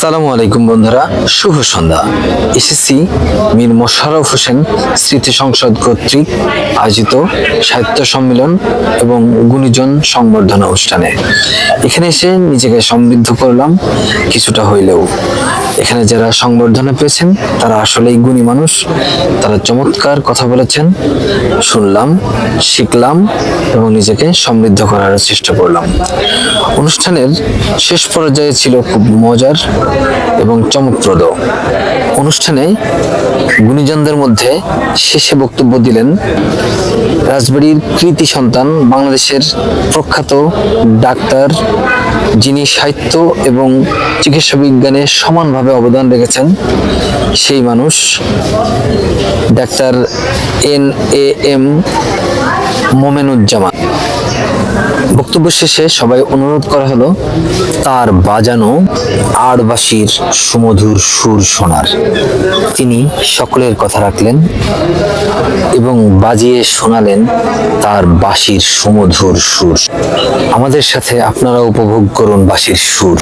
আসসালামু আলাইকুম বন্ধুরা, শুভ সন্ধ্যা। এসএসসি মীর মোশাররফ হোসেন স্মৃতি সংসদ কর্তৃক আয়োজিত সাহিত্য সম্মেলন এবং গুণীজন সংবর্ধনা অনুষ্ঠানে এখানে এসে নিজেকে সমৃদ্ধ করলাম কিছুটা হইলেও। এখানে যারা সংবর্ধনা পেয়েছেন তারা আসলেই গুণী মানুষ, তারা চমৎকার কথা বলেছেন, শুনলাম, শিখলাম এবং নিজেকে সমৃদ্ধ করার চেষ্টা করলাম। অনুষ্ঠানের শেষ পর্যায়ে ছিল খুব মজার এবং চমকপ্রদ। অনুষ্ঠানে গুণীজনদের মধ্যে শেষে বক্তব্য দিলেন রাজবাড়ীর কৃতি সন্তান, বাংলাদেশের প্রখ্যাত ডাক্তার, যিনি সাহিত্য এবং চিকিৎসা বিজ্ঞানে সমানভাবে অবদান রেখেছেন, সেই মানুষ ডাক্তার NAM মোমেনুজ্জামান। বক্তব্য শেষে সবাই অনুরোধ করা হলো তার বাজানো আড়বাঁশির সুমধুর সুর শোনার। তিনি সকলের কথা রাখলেন এবং বাজিয়ে শোনালেন তার বাঁশির সুমধুর সুর। আমাদের সাথে আপনারা উপভোগ করুন বাঁশির সুর।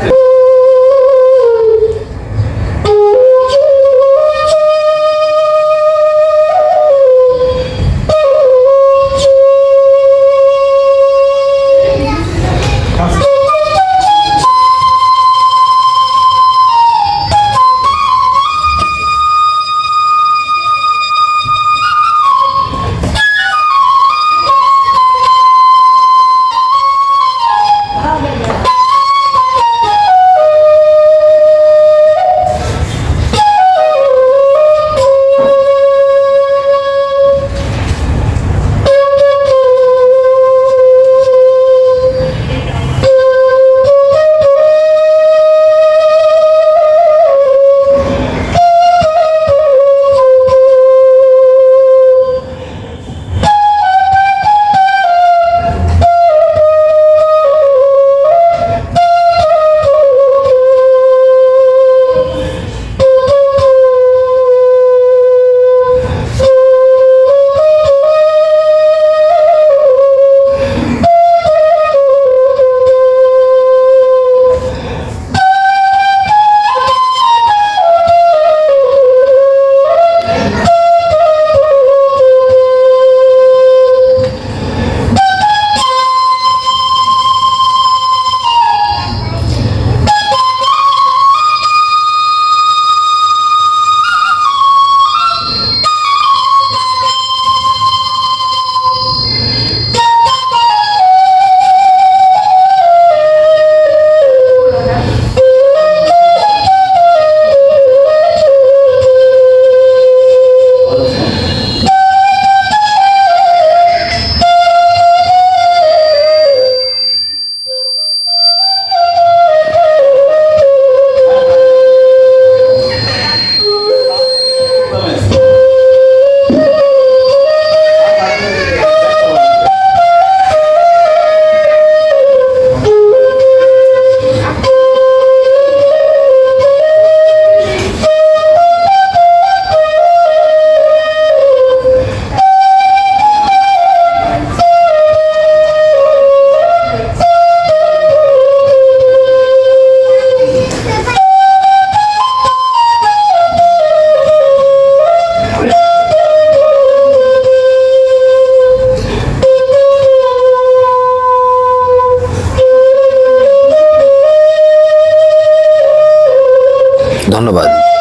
ধন্যবাদ।